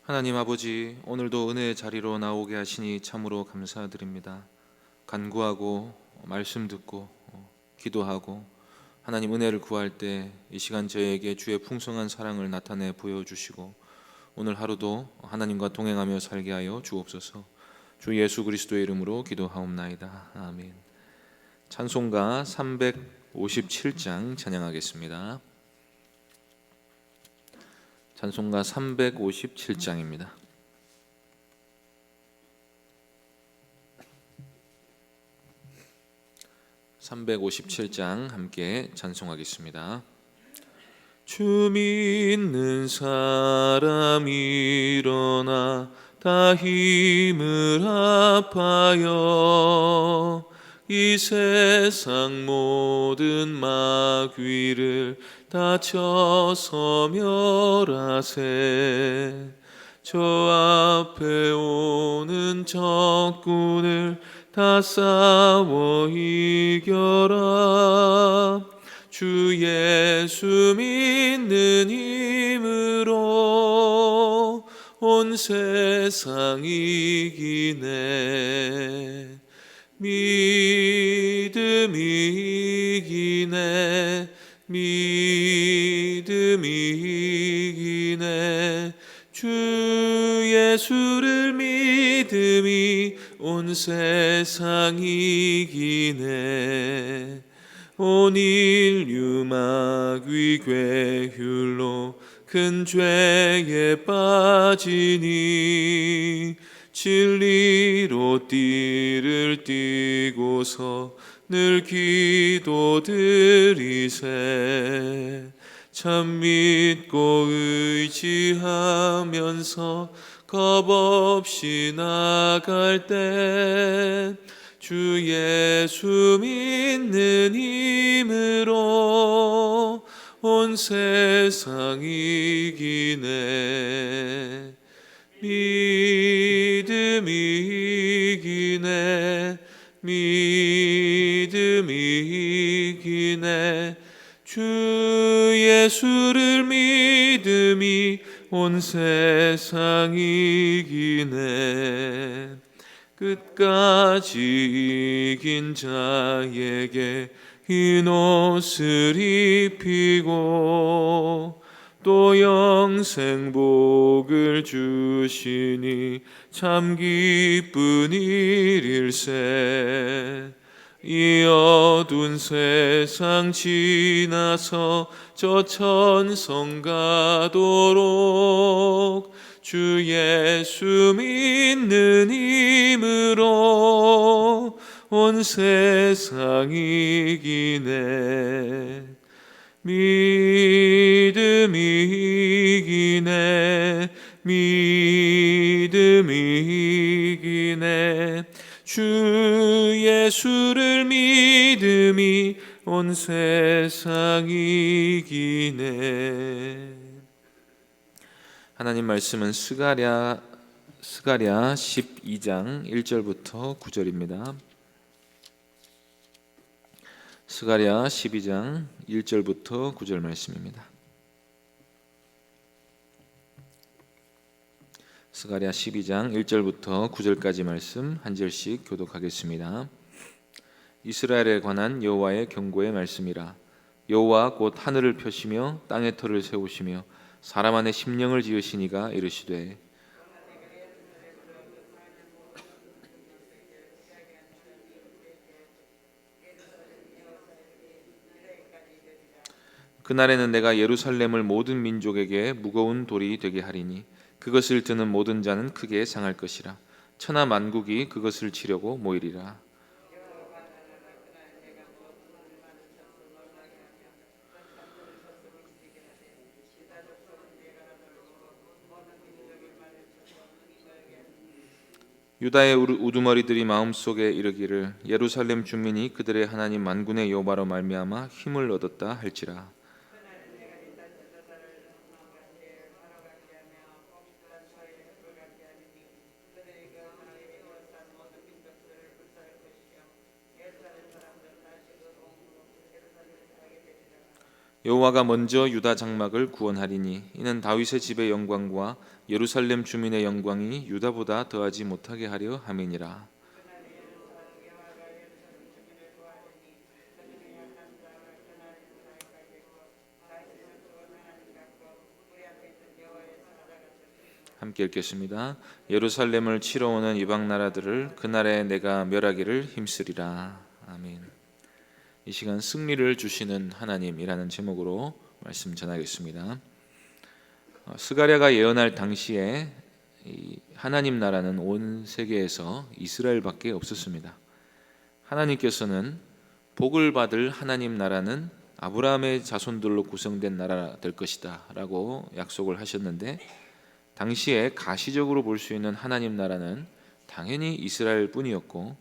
하나님 아버지, 오늘도 은혜의 자리로 나오게 하시니 참으로 감사드립니다. 간구하고 말씀 듣고 기도하고 하나님 은혜를 구할 때 이 시간 저에게 주의 풍성한 사랑을 나타내 보여주시고 오늘 하루도 하나님과 동행하며 살게 하여 주옵소서. 주 예수 그리스도의 이름으로 기도하옵나이다. 아멘. 찬송가 357장 찬양하겠습니다. 찬송가 357장입니다. 357장 함께 찬송하겠습니다. 주 믿는 사람 일어나 다 힘을 합하여 이 세상 모든 마귀를 다 쳐서 멸하세. 저 앞에 오는 적군을 다 싸워 이겨라. 주 예수 믿는 힘으로 온 세상 이기네. 믿음이 이기네. 믿음이 이기네. 주 예수를 믿음이 온 세상 이기네. 온 인류 마귀 괴휼로 큰 죄에 빠지니 진리로 띠를 띠고서 늘 기도드리세. 참 믿고 의지하면서 겁없이 나갈 때 주 예수 믿는 힘으로 온 세상 이기네. 믿음이 이기네. 믿음이 이기네. 주 예수를 믿음이 온 세상 이기네. 끝까지 이긴 자에게 흰 옷을 입히고 또 영생 복을 주시니 참 기쁜 일일세. 이 어두운 세상 지나서 저 천성 가도록 주 예수 믿는 힘으로 온 세상 이기네. 믿음이 이기네. 믿음이 이기네. 주 예수를 믿음이 온 세상 이기네. 하나님 말씀은 스가랴 12장 1절부터 9절입니다. 스가랴 12장 1절부터 9절 말씀입니다. 스가랴 12장 1절부터 9절까지 말씀 한 절씩 교독하겠습니다. 이스라엘에 관한 여호와의 경고의 말씀이라. 여호와 곧 하늘을 펴시며 땅의 터를 세우시며 사람 안에 심령을 지으시니가 이르시되 그날에는 내가 예루살렘을 모든 민족에게 무거운 돌이 되게 하리니 그것을 드는 모든 자는 크게 상할 것이라. 천하 만국이 그것을 치려고 모이리라. 유다의 우두머리들이 마음속에 이르기를 예루살렘 주민이 그들의 하나님 만군의 여호와로 말미암아 힘을 얻었다 할지라. 여호와가 먼저 유다 장막을 구원하리니 이는 다윗의 집의 영광과 예루살렘 주민의 영광이 유다보다 더하지 못하게 하려 함이니라. 함께 읽겠습니다. 예루살렘을 치러 오는 이방 나라들을 그날에 내가 멸하기를 힘쓰리라. 아멘. 이 시간 승리를 주시는 하나님이라는 제목으로 말씀 전하겠습니다. 스가랴가 예언할 당시에 이 하나님 나라는 온 세계에서 이스라엘밖에 없었습니다. 하나님께서는 복을 받을 하나님 나라는 아브라함의 자손들로 구성된 나라가 될 것이다 라고 약속을 하셨는데, 당시에 가시적으로 볼 수 있는 하나님 나라는 당연히 이스라엘 뿐이었고,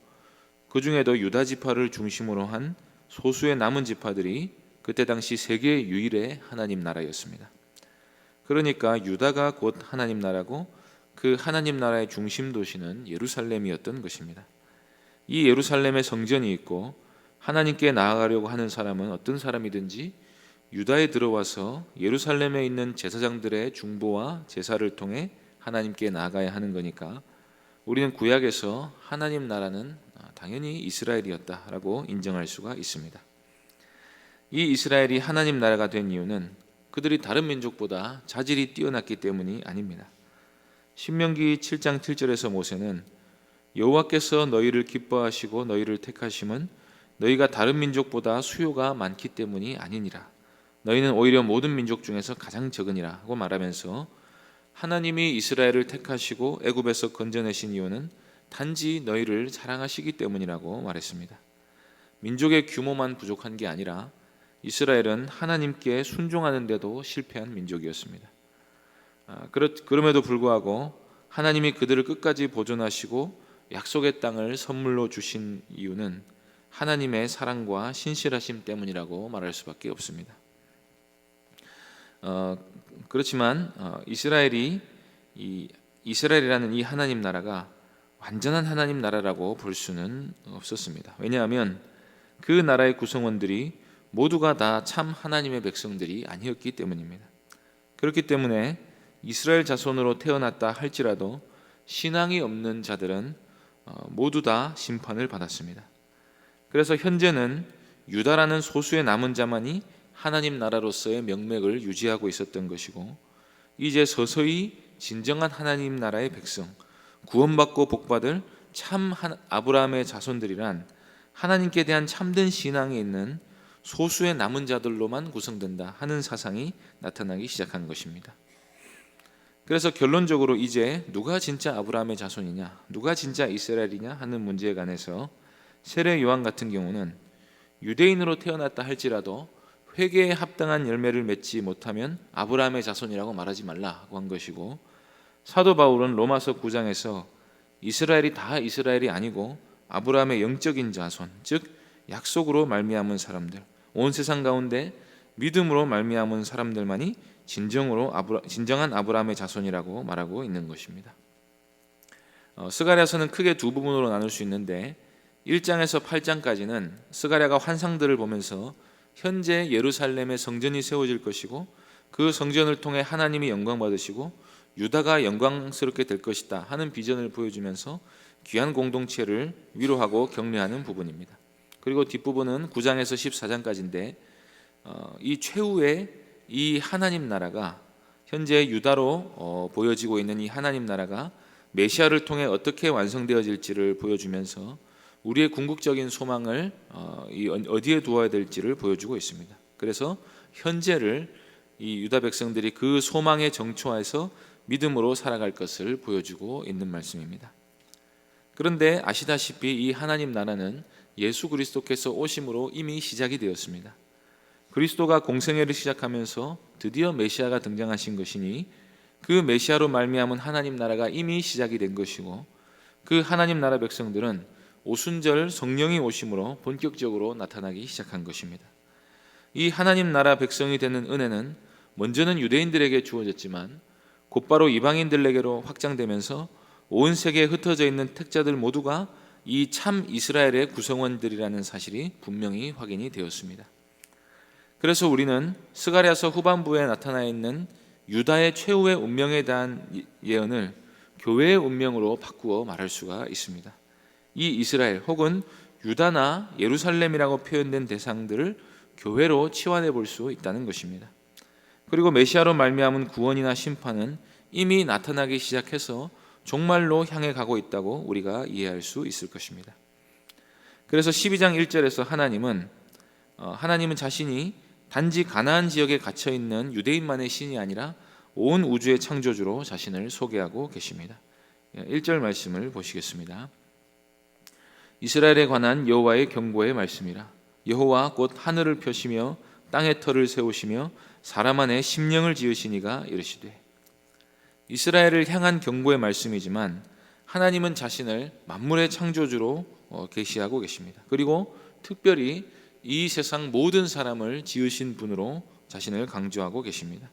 그 중에도 유다 지파를 중심으로 한 소수의 남은 지파들이 그때 당시 세계 유일의 하나님 나라였습니다. 그러니까 유다가 곧 하나님 나라고, 그 하나님 나라의 중심 도시는 예루살렘이었던 것입니다. 이 예루살렘에 성전이 있고 하나님께 나아가려고 하는 사람은 어떤 사람이든지 유다에 들어와서 예루살렘에 있는 제사장들의 중보와 제사를 통해 하나님께 나아가야 하는 거니까, 우리는 구약에서 하나님 나라는 당연히 이스라엘이었다라고 인정할 수가 있습니다. 이 이스라엘이 하나님 나라가 된 이유는 그들이 다른 민족보다 자질이 뛰어났기 때문이 아닙니다. 신명기 7장 7절에서 모세는 여호와께서 너희를 기뻐하시고 너희를 택하심은 너희가 다른 민족보다 수요가 많기 때문이 아니니라. 너희는 오히려 모든 민족 중에서 가장 적으니라 하고 말하면서, 하나님이 이스라엘을 택하시고 애굽에서 건져내신 이유는 단지 너희를 사랑하시기 때문이라고 말했습니다. 민족의 규모만 부족한 게 아니라 이스라엘은 하나님께 순종하는 데도 실패한 민족이었습니다. 그럼에도 불구하고 하나님이 그들을 끝까지 보존하시고 약속의 땅을 선물로 주신 이유는 하나님의 사랑과 신실하심 때문이라고 말할 수밖에 없습니다. 그렇지만 이스라엘이라는 이 하나님 나라가 완전한 하나님 나라라고 볼 수는 없었습니다. 왜냐하면 그 나라의 구성원들이 모두가 다 참 하나님의 백성들이 아니었기 때문입니다. 그렇기 때문에 이스라엘 자손으로 태어났다 할지라도 신앙이 없는 자들은 모두 다 심판을 받았습니다. 그래서 현재는 유다라는 소수의 남은 자만이 하나님 나라로서의 명맥을 유지하고 있었던 것이고, 이제 서서히 진정한 하나님 나라의 백성, 구원받고 복받을 참 아브라함의 자손들이란 하나님께 대한 참된 신앙이 있는 소수의 남은 자들로만 구성된다 하는 사상이 나타나기 시작한 것입니다. 그래서 결론적으로 이제 누가 진짜 아브라함의 자손이냐, 누가 진짜 이스라엘이냐 하는 문제에 관해서 세례 요한 같은 경우는 유대인으로 태어났다 할지라도 회개에 합당한 열매를 맺지 못하면 아브라함의 자손이라고 말하지 말라고 한 것이고, 사도 바울은 로마서 9장에서 이스라엘이 다 이스라엘이 아니고 아브라함의 영적인 자손, 즉 약속으로 말미암은 사람들, 온 세상 가운데 믿음으로 말미암은 사람들만이 진정한 아브라함의 자손이라고 말하고 있는 것입니다. 스가랴서는 크게 두 부분으로 나눌 수 있는데, 1장에서 8장까지는 스가랴가 환상들을 보면서 현재 예루살렘에 성전이 세워질 것이고 그 성전을 통해 하나님이 영광 받으시고 유다가 영광스럽게 될 것이다 하는 비전을 보여주면서 귀한 공동체를 위로하고 격려하는 부분입니다. 그리고 뒷부분은 9장에서 14장까지인데, 이 최후의 이 하나님 나라가, 현재 유다로 보여지고 있는 이 하나님 나라가 메시아를 통해 어떻게 완성되어질지를 보여주면서 우리의 궁극적인 소망을 어디에 두어야 될지를 보여주고 있습니다. 그래서 현재를 이 유다 백성들이 그 소망의 정초에서 믿음으로 살아갈 것을 보여주고 있는 말씀입니다. 그런데 아시다시피 이 하나님 나라는 예수 그리스도께서 오심으로 이미 시작이 되었습니다. 그리스도가 공생애를 시작하면서 드디어 메시아가 등장하신 것이니 그 메시아로 말미암은 하나님 나라가 이미 시작이 된 것이고, 그 하나님 나라 백성들은 오순절 성령이 오심으로 본격적으로 나타나기 시작한 것입니다. 이 하나님 나라 백성이 되는 은혜는 먼저는 유대인들에게 주어졌지만 곧바로 이방인들에게로 확장되면서 온 세계에 흩어져 있는 택자들 모두가 이 참 이스라엘의 구성원들이라는 사실이 분명히 확인이 되었습니다. 그래서 우리는 스가랴서 후반부에 나타나 있는 유다의 최후의 운명에 대한 예언을 교회의 운명으로 바꾸어 말할 수가 있습니다. 이 이스라엘 혹은 유다나 예루살렘이라고 표현된 대상들을 교회로 치환해 볼 수 있다는 것입니다. 그리고 메시아로 말미암은 구원이나 심판은 이미 나타나기 시작해서 종말로 향해 가고 있다고 우리가 이해할 수 있을 것입니다. 그래서 12장 1절에서 하나님은 자신이 단지 가나안 지역에 갇혀 있는 유대인만의 신이 아니라 온 우주의 창조주로 자신을 소개하고 계십니다. 1절 말씀을 보시겠습니다. 이스라엘에 관한 여호와의 경고의 말씀이라. 여호와 곧 하늘을 펴시며 땅의 터를 세우시며 사람 안에 심령을 지으시니가 이르시되. 이스라엘을 향한 경고의 말씀이지만 하나님은 자신을 만물의 창조주로 계시하고 계십니다. 그리고 특별히 이 세상 모든 사람을 지으신 분으로 자신을 강조하고 계십니다.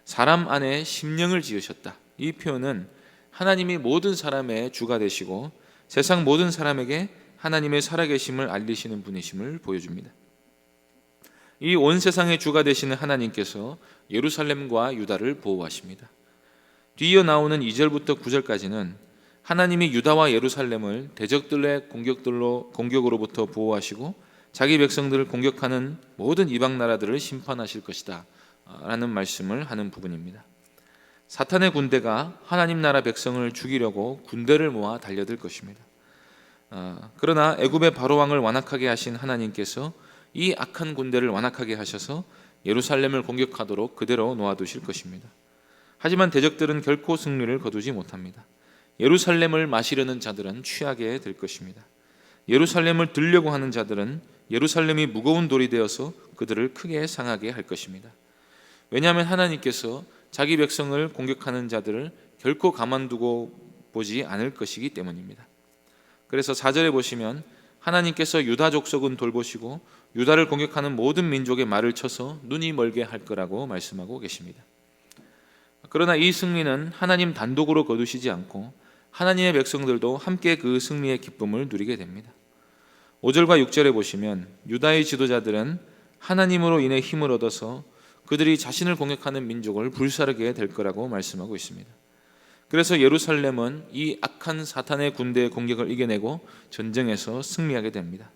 사람 안에 심령을 지으셨다. 이 표현은 하나님이 모든 사람의 주가 되시고 세상 모든 사람에게 하나님의 살아계심을 알리시는 분이심을 보여줍니다. 이 온 세상의 주가 되시는 하나님께서 예루살렘과 유다를 보호하십니다. 뒤이어 나오는 2절부터 9절까지는 하나님이 유다와 예루살렘을 대적들의 공격으로부터 보호하시고 자기 백성들을 공격하는 모든 이방 나라들을 심판하실 것이다 라는 말씀을 하는 부분입니다. 사탄의 군대가 하나님 나라 백성을 죽이려고 군대를 모아 달려들 것입니다. 그러나 애굽의 바로왕을 완악하게 하신 하나님께서 이 악한 군대를 완악하게 하셔서 예루살렘을 공격하도록 그대로 놓아두실 것입니다. 하지만 대적들은 결코 승리를 거두지 못합니다. 예루살렘을 마시려는 자들은 취하게 될 것입니다. 예루살렘을 들려고 하는 자들은 예루살렘이 무거운 돌이 되어서 그들을 크게 상하게 할 것입니다. 왜냐하면 하나님께서 자기 백성을 공격하는 자들을 결코 가만두고 보지 않을 것이기 때문입니다. 그래서 4절에 보시면 하나님께서 유다 족속은 돌보시고 유다를 공격하는 모든 민족의 말을 쳐서 눈이 멀게 할 거라고 말씀하고 계십니다. 그러나 이 승리는 하나님 단독으로 거두시지 않고 하나님의 백성들도 함께 그 승리의 기쁨을 누리게 됩니다. 5절과 6절에 보시면 유다의 지도자들은 하나님으로 인해 힘을 얻어서 그들이 자신을 공격하는 민족을 불사르게 될 거라고 말씀하고 있습니다. 그래서 예루살렘은 이 악한 사탄의 군대의 공격을 이겨내고 전쟁에서 승리하게 됩니다.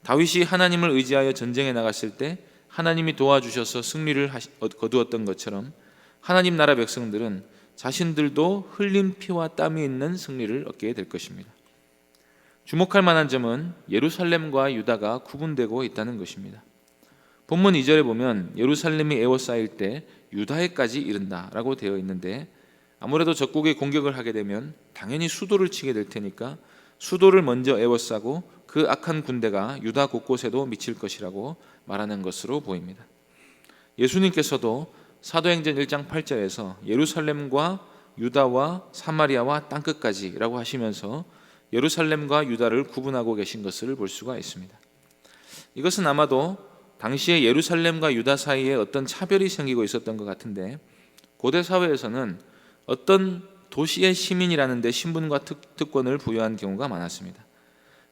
다윗이 하나님을 의지하여 전쟁에 나갔을 때 하나님이 도와주셔서 승리를 거두었던 것처럼 하나님 나라 백성들은 자신들도 흘린 피와 땀이 있는 승리를 얻게 될 것입니다. 주목할 만한 점은 예루살렘과 유다가 구분되고 있다는 것입니다. 본문 2절에 보면 예루살렘이 에워싸일 때 유다에까지 이른다라고 되어 있는데 아무래도 적국이 공격을 하게 되면 당연히 수도를 치게 될 테니까 수도를 먼저 에워싸고 그 악한 군대가 유다 곳곳에도 미칠 것이라고 말하는 것으로 보입니다. 예수님께서도 사도행전 1장 8절에서 예루살렘과 유다와 사마리아와 땅끝까지라고 하시면서 예루살렘과 유다를 구분하고 계신 것을 볼 수가 있습니다. 이것은 아마도 당시에 예루살렘과 유다 사이에 어떤 차별이 생기고 있었던 것 같은데 고대 사회에서는 어떤 도시의 시민이라는 데 신분과 특권을 부여한 경우가 많았습니다.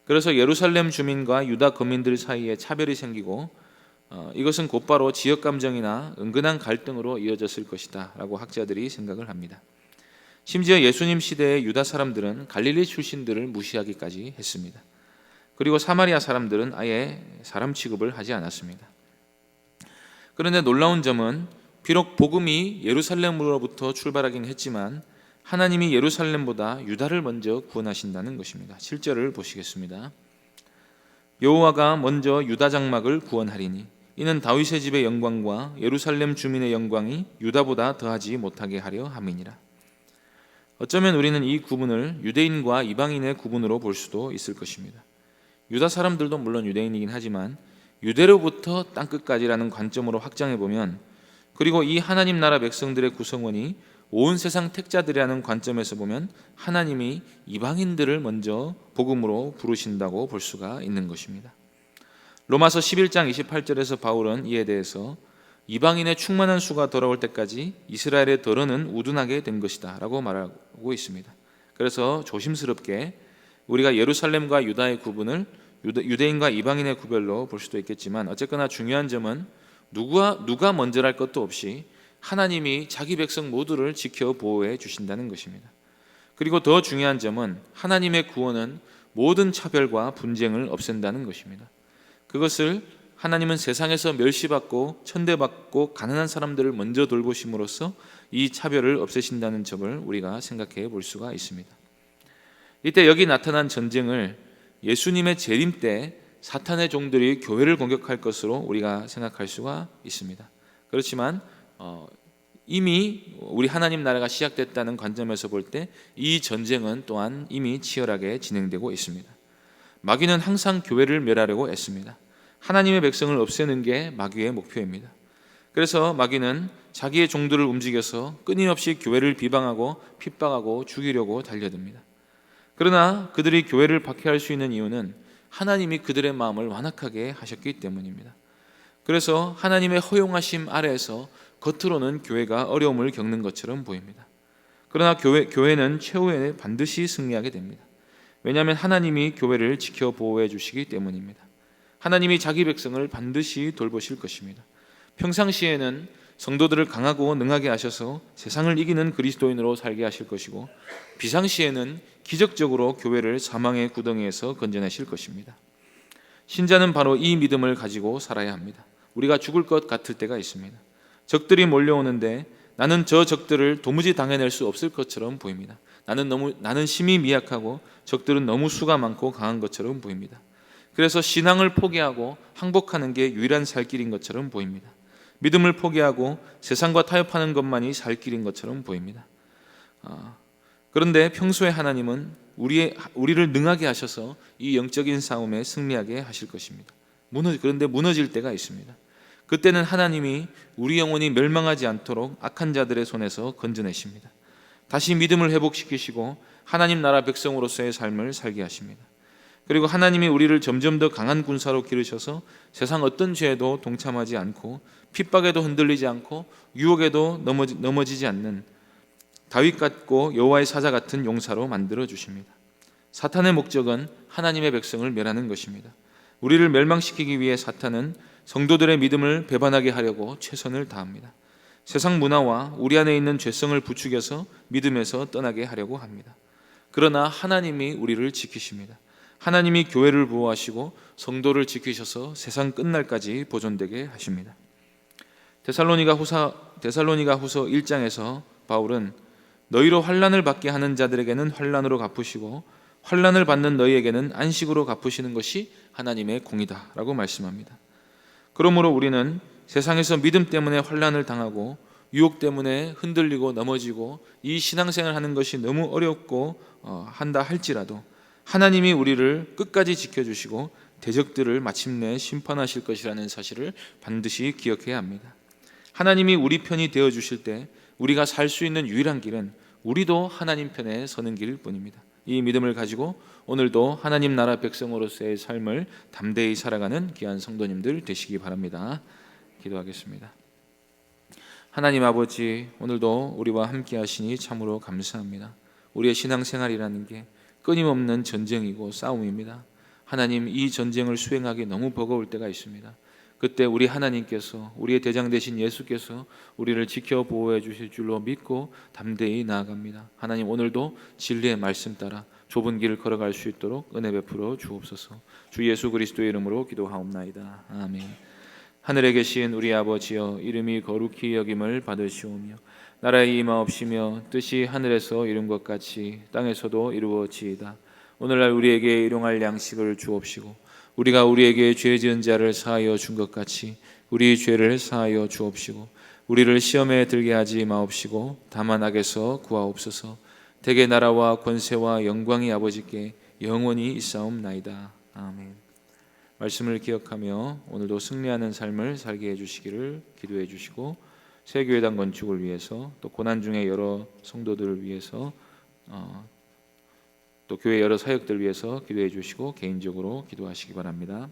그래서 예루살렘 주민과 유다 거민들 사이에 차별이 생기고 이것은 곧바로 지역 감정이나 은근한 갈등으로 이어졌을 것이다 라고 학자들이 생각을 합니다. 심지어 예수님 시대의 유다 사람들은 갈릴리 출신들을 무시하기까지 했습니다. 그리고 사마리아 사람들은 아예 사람 취급을 하지 않았습니다. 그런데 놀라운 점은 비록 복음이 예루살렘으로부터 출발하긴 했지만 하나님이 예루살렘보다 유다를 먼저 구원하신다는 것입니다. 7절을 보시겠습니다. 여호와가 먼저 유다 장막을 구원하리니 이는 다윗의 집의 영광과 예루살렘 주민의 영광이 유다보다 더하지 못하게 하려 함이니라. 어쩌면 우리는 이 구분을 유대인과 이방인의 구분으로 볼 수도 있을 것입니다. 유다 사람들도 물론 유대인이긴 하지만 유대로부터 땅끝까지라는 관점으로 확장해 보면, 그리고 이 하나님 나라 백성들의 구성원이 온 세상 택자들이라는 관점에서 보면 하나님이 이방인들을 먼저 복음으로 부르신다고 볼 수가 있는 것입니다. 로마서 11장 28절에서 바울은 이에 대해서 이방인의 충만한 수가 돌아올 때까지 이스라엘의 덜어는 우둔하게 된 것이다 라고 말하고 있습니다. 그래서 조심스럽게 우리가 예루살렘과 유다의 구분을 유대인과 이방인의 구별로 볼 수도 있겠지만 어쨌거나 중요한 점은 누가 먼저랄 것도 없이 하나님이 자기 백성 모두를 지켜 보호해 주신다는 것입니다. 그리고 더 중요한 점은 하나님의 구원은 모든 차별과 분쟁을 없앤다는 것입니다. 그것을 하나님은 세상에서 멸시받고 천대받고 가난한 사람들을 먼저 돌보심으로써 이 차별을 없애신다는 점을 우리가 생각해 볼 수가 있습니다. 이때 여기 나타난 전쟁을 예수님의 재림 때 사탄의 종들이 교회를 공격할 것으로 우리가 생각할 수가 있습니다. 그렇지만 이미 우리 하나님 나라가 시작됐다는 관점에서 볼 때 이 전쟁은 또한 이미 치열하게 진행되고 있습니다. 마귀는 항상 교회를 멸하려고 애씁니다. 하나님의 백성을 없애는 게 마귀의 목표입니다. 그래서 마귀는 자기의 종들을 움직여서 끊임없이 교회를 비방하고 핍박하고 죽이려고 달려듭니다. 그러나 그들이 교회를 박해할 수 있는 이유는 하나님이 그들의 마음을 완악하게 하셨기 때문입니다. 그래서 하나님의 허용하심 아래에서 겉으로는 교회가 어려움을 겪는 것처럼 보입니다. 그러나 교회는 최후에 반드시 승리하게 됩니다. 왜냐하면 하나님이 교회를 지켜 보호해 주시기 때문입니다. 하나님이 자기 백성을 반드시 돌보실 것입니다. 평상시에는 성도들을 강하고 능하게 하셔서 세상을 이기는 그리스도인으로 살게 하실 것이고, 비상시에는 기적적으로 교회를 사망의 구덩이에서 건져내실 것입니다. 신자는 바로 이 믿음을 가지고 살아야 합니다. 우리가 죽을 것 같을 때가 있습니다. 적들이 몰려오는데 나는 저 적들을 도무지 당해낼 수 없을 것처럼 보입니다. 나는 심히 미약하고 적들은 너무 수가 많고 강한 것처럼 보입니다. 그래서 신앙을 포기하고 항복하는 게 유일한 살 길인 것처럼 보입니다. 믿음을 포기하고 세상과 타협하는 것만이 살 길인 것처럼 보입니다. 그런데 평소에 하나님은 우리를 능하게 하셔서 이 영적인 싸움에 승리하게 하실 것입니다. 그런데 무너질 때가 있습니다. 그때는 하나님이 우리 영혼이 멸망하지 않도록 악한 자들의 손에서 건져내십니다. 다시 믿음을 회복시키시고 하나님 나라 백성으로서의 삶을 살게 하십니다. 그리고 하나님이 우리를 점점 더 강한 군사로 기르셔서 세상 어떤 죄에도 동참하지 않고 핍박에도 흔들리지 않고 유혹에도 넘어지지 않는 다윗 같고 여호와의 사자 같은 용사로 만들어 주십니다. 사탄의 목적은 하나님의 백성을 멸하는 것입니다. 우리를 멸망시키기 위해 사탄은 성도들의 믿음을 배반하게 하려고 최선을 다합니다. 세상 문화와 우리 안에 있는 죄성을 부추겨서 믿음에서 떠나게 하려고 합니다. 그러나 하나님이 우리를 지키십니다. 하나님이 교회를 보호하시고 성도를 지키셔서 세상 끝날까지 보존되게 하십니다. 데살로니가 후서 1장에서 바울은 너희로 환난을 받게 하는 자들에게는 환난으로 갚으시고 환난을 받는 너희에게는 안식으로 갚으시는 것이 하나님의 공이다라고 말씀합니다. 그러므로 우리는 세상에서 믿음 때문에 환난을 당하고 유혹 때문에 흔들리고 넘어지고 이 신앙생활을 하는 것이 너무 어렵고 한다 할지라도 하나님이 우리를 끝까지 지켜주시고 대적들을 마침내 심판하실 것이라는 사실을 반드시 기억해야 합니다. 하나님이 우리 편이 되어주실 때 우리가 살 수 있는 유일한 길은 우리도 하나님 편에 서는 길일 뿐입니다. 이 믿음을 가지고 오늘도 하나님 나라 백성으로서의 삶을 담대히 살아가는 귀한 성도님들 되시기 바랍니다. 기도하겠습니다. 하나님 아버지, 오늘도 우리와 함께 하시니 참으로 감사합니다. 우리의 신앙생활이라는 게 끊임없는 전쟁이고 싸움입니다. 하나님, 이 전쟁을 수행하기 너무 버거울 때가 있습니다. 그때 우리 하나님께서, 우리의 대장 되신 예수께서 우리를 지켜 보호해 주실 줄로 믿고 담대히 나아갑니다. 하나님, 오늘도 진리의 말씀 따라 좁은 길을 걸어갈 수 있도록 은혜 베풀어 주옵소서. 주 예수 그리스도의 이름으로 기도하옵나이다. 아멘. 하늘에 계신 우리 아버지여, 이름이 거룩히 여김을 받으시오며 나라의 임하옵시며 뜻이 하늘에서 이룬 것 같이 땅에서도 이루어지이다. 오늘날 우리에게 일용할 양식을 주옵시고 우리가 우리에게 죄 지은 자를 사하여 준 것 같이 우리 죄를 사하여 주옵시고 우리를 시험에 들게 하지 마옵시고 다만 악에서 구하옵소서. 대개 나라와 권세와 영광이 아버지께 영원히 있사옵나이다. 아멘. 말씀을 기억하며 오늘도 승리하는 삶을 살게 해주시기를 기도해 주시고, 새 교회당 건축을 위해서, 또 고난 중에 여러 성도들을 위해서, 또 교회 여러 사역들 위해서 기도해 주시고 개인적으로 기도하시기 바랍니다.